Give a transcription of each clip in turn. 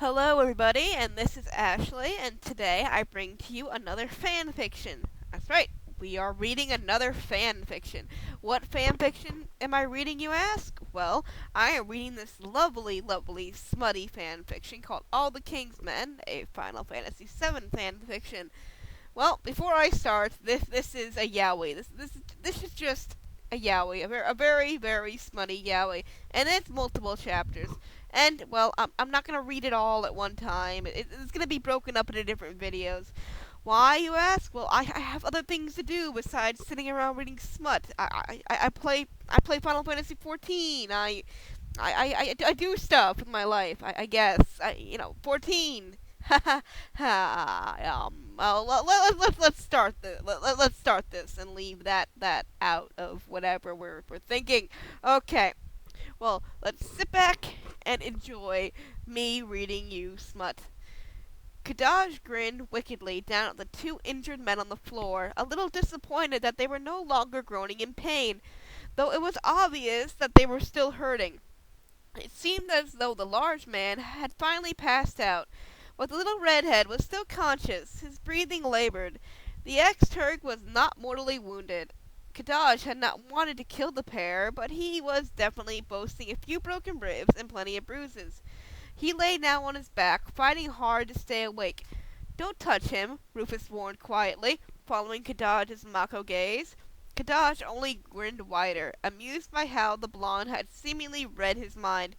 Hello, everybody, and this is Ashley, and today I bring to you another fan fiction. That's right, we are reading another fan fiction. What fan fiction am I reading, you ask? Well, I am reading this lovely, lovely, smutty fan fiction called All the King's Men, a Final Fantasy VII fan fiction. Well, before I start, this is a yaoi. This is just a yaoi, a very very smutty yaoi, and it's multiple chapters. And well, I'm not gonna read it all at one time. It's gonna be broken up into different videos. Why, you ask? Well, I have other things to do besides sitting around reading smut. I play Final Fantasy 14. I do stuff with my life. I guess 14. Ha ha ha. Well, let's start let's start this and leave that out of whatever we're thinking. Okay. Well, let's sit back and enjoy me reading you smut. Kadaj grinned wickedly down at the two injured men on the floor, a little disappointed that they were no longer groaning in pain, though it was obvious that they were still hurting. It seemed as though the large man had finally passed out, but the little redhead was still conscious. His breathing labored. The ex-Turk was not mortally wounded. Kadaj had not wanted to kill the pair, but he was definitely boasting a few broken ribs and plenty of bruises. He lay now on his back, fighting hard to stay awake. "Don't touch him," Rufus warned quietly, following Kadaj's Mako gaze. Kadaj only grinned wider, amused by how the blonde had seemingly read his mind.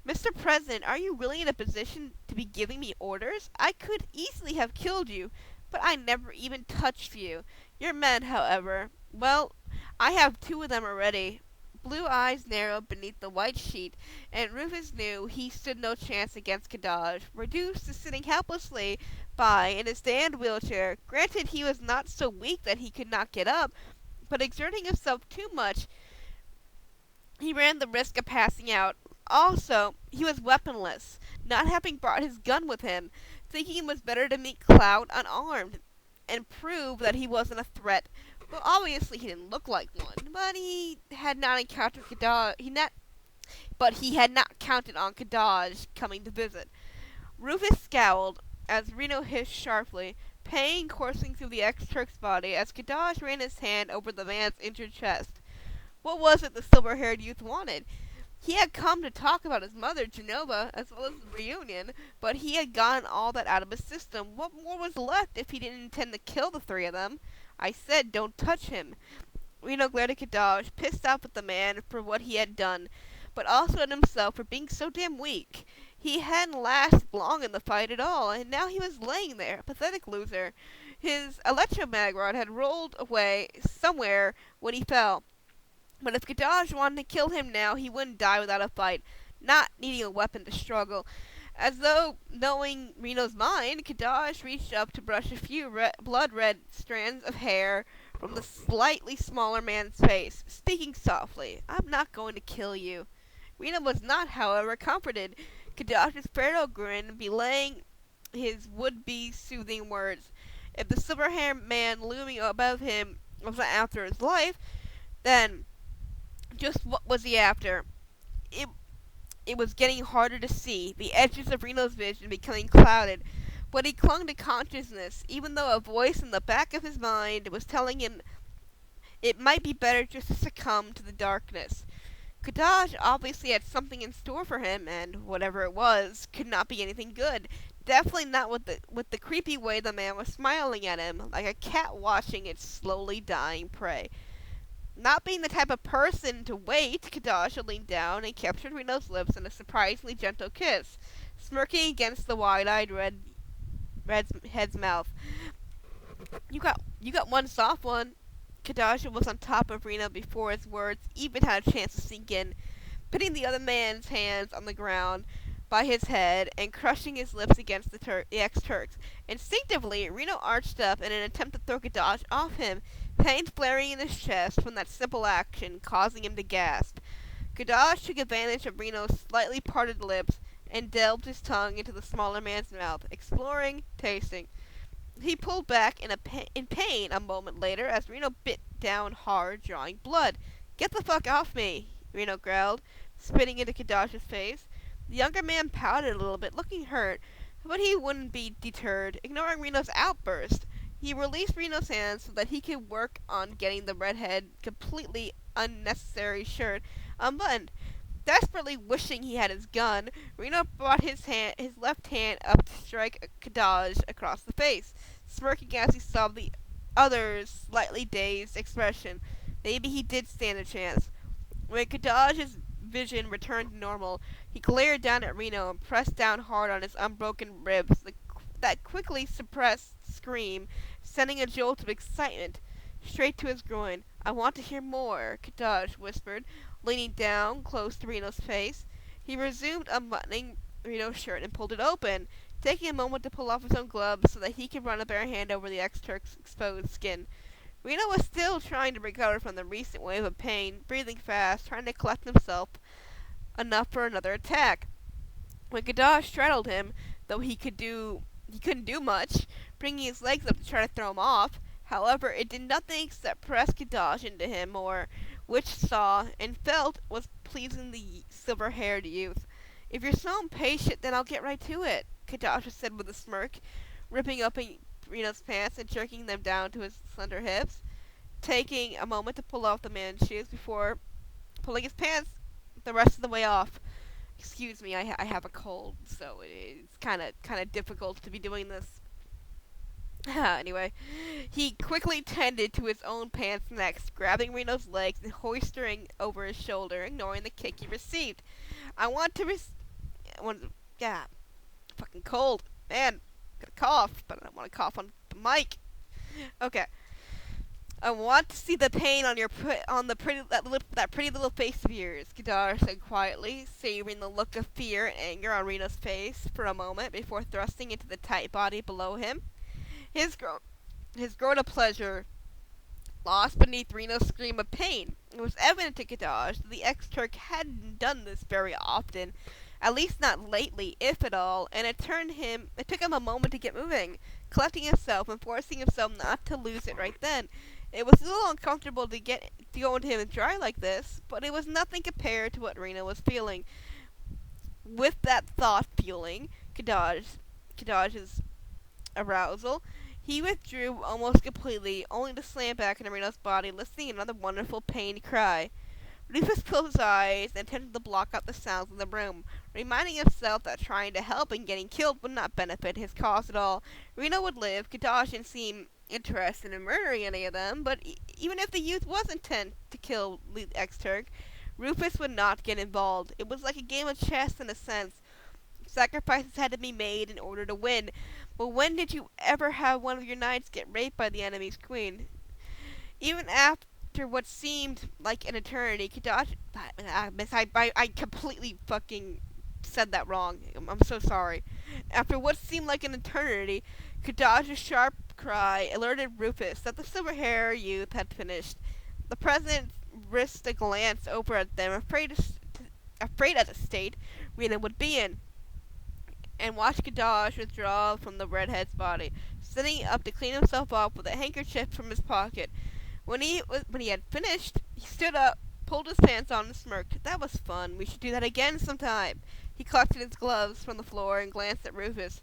"Mr. President, are you really in a position to be giving me orders? I could easily have killed you, but I never even touched you. Your men, however, well, I have two of them already." Blue eyes narrowed beneath the white sheet, and Rufus knew he stood no chance against Kadaj, reduced to sitting helplessly by in his stand wheelchair. Granted, he was not so weak that he could not get up, but exerting himself too much, he ran the risk of passing out. Also, he was weaponless, not having brought his gun with him, thinking it was better to meet Cloud unarmed and prove that he wasn't a threat. Well, obviously he didn't look like one, but he had not encountered Kadaj. He had not counted on Kadaj coming to visit. Rufus scowled as Reno hissed sharply, pain coursing through the ex-Turk's body as Kadaj ran his hand over the man's injured chest. What was it the silver-haired youth wanted? He had come to talk about his mother, Genova, as well as the reunion, but he had gotten all that out of his system. What more was left if he didn't intend to kill the three of them? "I said don't touch him." Reno glared at Kadaj, pissed off at the man for what he had done, but also at himself for being so damn weak. He hadn't lasted long in the fight at all, and now he was laying there, a pathetic loser. His electromag rod had rolled away somewhere when he fell. But if Kadaj wanted to kill him now, he wouldn't die without a fight, not needing a weapon to struggle. As though knowing Reno's mind, Kadaj reached up to brush a few blood-red strands of hair from the slightly smaller man's face, speaking softly. "I'm not going to kill you." Reno was not, however, comforted. Kadaj's feral grin belaying his would-be soothing words. If the silver-haired man looming above him was after his life, then just what was he after? It was getting harder to see, the edges of Reno's vision becoming clouded, but he clung to consciousness, even though a voice in the back of his mind was telling him it might be better just to succumb to the darkness. Kadaj obviously had something in store for him, and whatever it was could not be anything good. Definitely not with the creepy way the man was smiling at him, like a cat watching its slowly dying prey. Not being the type of person to wait, Kadaj leaned down and captured Reno's lips in a surprisingly gentle kiss, smirking against the wide-eyed redhead's mouth. You got one soft one." Kadaj was on top of Reno before his words even had a chance to sink in, putting the other man's hands on the ground by his head and crushing his lips against the ex-Turk's. Instinctively, Reno arched up in an attempt to throw Kadaj off him, pain flaring in his chest from that simple action, causing him to gasp. Kadaj took advantage of Reno's slightly parted lips and delved his tongue into the smaller man's mouth, exploring, tasting. He pulled back in pain a moment later as Reno bit down hard, drawing blood. "Get the fuck off me," Reno growled, spitting into Kadaj's face. The younger man pouted a little bit, looking hurt, but he wouldn't be deterred. Ignoring Reno's outburst, he released Reno's hands so that he could work on getting the redhead completely unnecessary shirt unbuttoned. Desperately wishing he had his gun, Reno brought his left hand up to strike Kadaj across the face, smirking as he saw the other's slightly dazed expression. Maybe he did stand a chance. When Kadaj's vision returned to normal, he glared down at Reno and pressed down hard on his unbroken ribs. That quickly suppressed scream, sending a jolt of excitement straight to his groin. "I want to hear more," Kadaj whispered, leaning down close to Reno's face. He resumed unbuttoning Reno's shirt and pulled it open, taking a moment to pull off his own gloves so that he could run a bare hand over the ex-Turk's exposed skin. Reno was still trying to recover from the recent wave of pain, breathing fast, trying to collect himself enough for another attack. When Kadaj straddled him, though he couldn't do much, bringing his legs up to try to throw him off. However, it did nothing except press Kadaj into him more, which saw and felt was pleasing the silver-haired youth. "If you're so impatient, then I'll get right to it," Kadaj said with a smirk, ripping open Reno's pants and jerking them down to his slender hips, taking a moment to pull off the man's shoes before pulling his pants the rest of the way off. Excuse me, I have a cold, so it's kind of difficult to be doing this. Anyway, he quickly tended to his own pants next, grabbing Reno's legs and hoisting over his shoulder, ignoring the kick he received. Yeah, fucking cold. Man, got a cough, but I don't want to cough on the mic. Okay. "I want to see the pain on that pretty little face of yours," Kadaj said quietly, savoring the look of fear and anger on Reno's face for a moment before thrusting into the tight body below him. His groan of pleasure lost beneath Reno's scream of pain. It was evident to Kadaj that the ex-Turk hadn't done this very often, at least not lately, if at all, and it took him a moment to get moving, collecting himself and forcing himself not to lose it right then. It was a little uncomfortable to go into him dry like this, but it was nothing compared to what Reno was feeling. With that thought fueling Kadaj's arousal, he withdrew almost completely, only to slam back into Reno's body, listening to another wonderful pained cry. Rufus closed his eyes and attempted to block out the sounds in the room, reminding himself that trying to help and getting killed would not benefit his cause at all. Reno would live. Kadaj didn't seem interested in murdering any of them, but even if the youth was intent to kill the ex-Turk, Rufus would not get involved. It was like a game of chess in a sense. Sacrifices had to be made in order to win. But when did you ever have one of your knights get raped by the enemy's queen? Even after what seemed like an eternity, Kadaj... I completely fucking said that wrong. I'm so sorry. After what seemed like an eternity, Kadaj's sharp cry alerted Rufus that the silver-haired youth had finished. The president risked a glance over at them, afraid at the state Reno would be in, and watched Kadaj withdraw from the redhead's body, sitting up to clean himself off with a handkerchief from his pocket. When he had finished, he stood up, pulled his pants on, and smirked. "That was fun. We should do that again sometime." He collected his gloves from the floor and glanced at Rufus,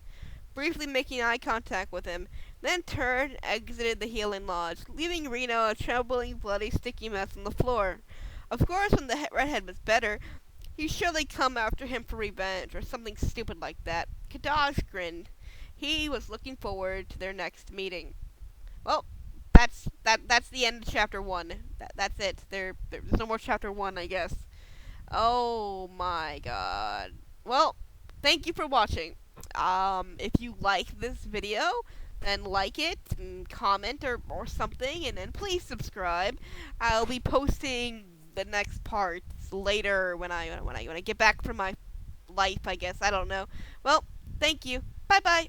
briefly making eye contact with him, then turned and exited the healing lodge, leaving Reno a trembling, bloody, sticky mess on the floor. Of course, when the redhead was better, he'd surely come after him for revenge, or something stupid like that. Kadaj grinned. He was looking forward to their next meeting. Well, that's the end of chapter 1. That's it. There's no more chapter 1, I guess. Oh my god. Well, thank you for watching. If you like this video, then like it and comment or something, and then please subscribe. I'll be posting the next parts later when I get back from my life, I guess. I don't know. Well, thank you. Bye bye.